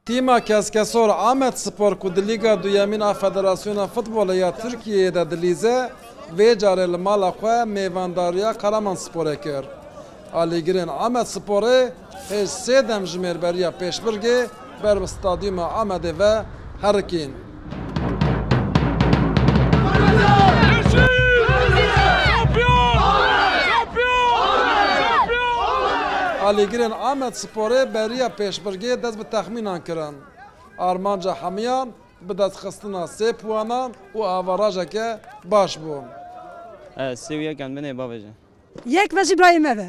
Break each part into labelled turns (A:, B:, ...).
A: Tîma Keskesor Ahmet Spor ku di Lîga Duyemîn a Federasyona Futbolê ya Tirkiyeyê de dilîze, vê carê li mala xwe mêvandariya Karamansporê kir. Alîgirên Ahmet Sporê hêj sê dem ji mêrberiya pêşbirgê ber bi stadyuma Amedê ve herikîn. Alîgirên Ahmet Sporê beriya pêşbirgê dest bi texmînan kirin. Armanca hemiyan bi destxistina sê puanan û avarajeke baş bû.
B: Sêwiyekan binê bavêje.
C: Yek ve İbrahim eve.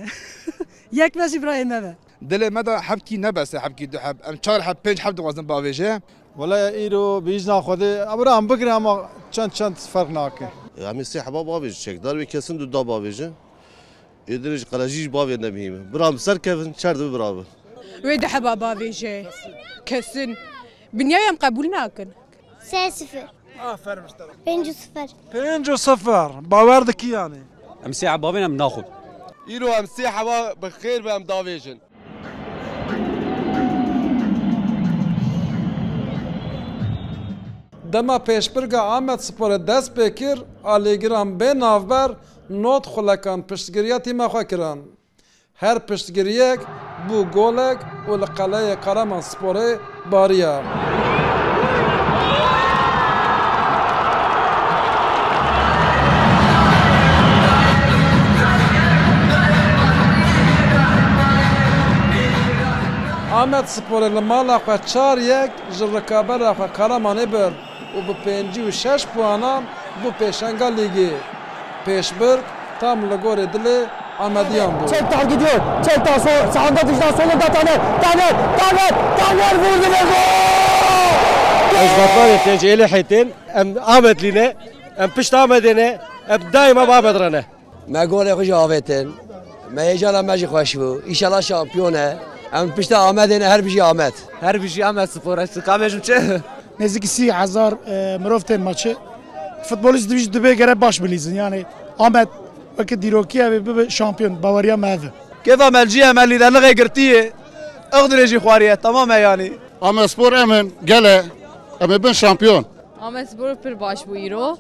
C: Yek ve İbrahim eve.
D: Dilê me de hevkî nebese hevkî du heb. Em çar heb pênc heb dixwazin bavêje.
E: Wala îro bîjna Xwedê em bigirin ama çend ferq nake.
F: Em sê heba bavêje çekdar wê kesin du da bavêje. Êdirê ji qelejî ji bavê nebihîme. Biram serkevin çer dibî birabin.
G: Wê diheba bavêje. Kesin. Binyayem qebûl nakin.
H: 3-0.
A: Aferin işte.
H: 5-0.
A: 5-0. Bawer dikî yani.
B: Em sê ebavên em naxwin.
I: îro em sê heba bi xêr ve em davêjin.
A: Dema pêşbirga Ahmet Sporê dest pê kir, alîgiran bê navber not xulekan piştgiriya tîma xwe kirin. Her piştgiriyek bû golek û li qeleyê Karamansporê bariya. Ahmet Sporê li mala xwe 4-1 ji rikabera xwe Karamanê bir û bi 5 puanan bû pêşenga lîgê. Pêşbirg tam li gorê dilê Amediyan bû.
C: Çeltan gidiyor. Çeltan sağında dıştan solunda Taner vurdu ve gol!
J: Ezbatlar ettiğince eli haytin, em Ahmetliğine, em pişt Ahmet'ine, em daima Ahmet'rane.
K: Me golê xwe ji avêtin, me hêjana me jî xweş bû. İnşallah şampiyon e. Em pişta Amedê her bir şey Ahmet.
J: Her bir şey Ahmet Spor'a sıkamıyorum çe.
C: Nezikisi 1000 mirovtên maçı. Futbolist dibê gere baş bilîzin. Yani Ahmet wekî dîrokiya wê bibe şampiyon Baweriya me ev.
J: Keva melciye me liderliğe girtiye. Eqdirê jî xwariye tamam yani.
D: Ahmet Spor emin gele. Em bin şampiyon.
G: Ahmet Spor pir baş bû îro.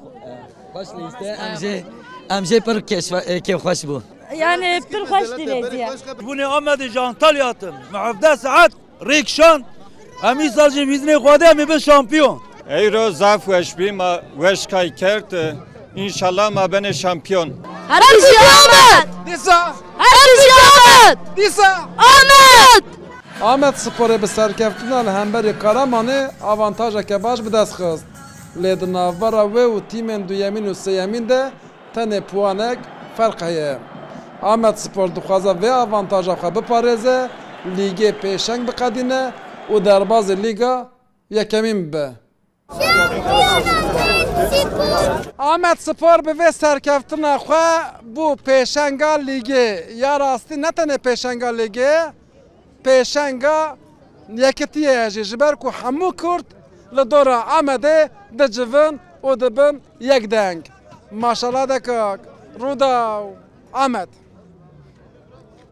K: Baş lîste em jê pir kêfxweş bû.
H: Yani pir hoş dilediye.
J: Bunu Ahmet'i Antalya'tın. Muhafda saat Rikşan. Emi salcı bizne xwade em bin şampiyon.
L: Eyro zaf weş bîma weş kay kert. İnşallah ma bene şampiyon.
H: Her bir şey Ahmet.
A: Dîsa!
H: Her bir şey Ahmet.
A: Dîsa!
H: Ahmet.
A: Ahmet Sporê bi serkeftina li hemberî Karamanê avantajeke baş bi dest xist. Lê di navbera wê û tîmên duyemîn û sêyemîn de tenê puanek ferq heye. Ahmet Spor dixwaze vê avantaja xwe biparêze, lîgê pêşeng biqedîne û derbazê lîga yekemîn bibe. Ahmet Spor bi vê serkeftina xwe bû pêşenga lîgê. Ya rastî ne tenê pêşenga lîgê, pêşenga yekitiyê jî ji ber ku hemû Kurd li dora Amedê dicivin û dibin yek deng. Maşallah dekak. Rûdaw Ahmet.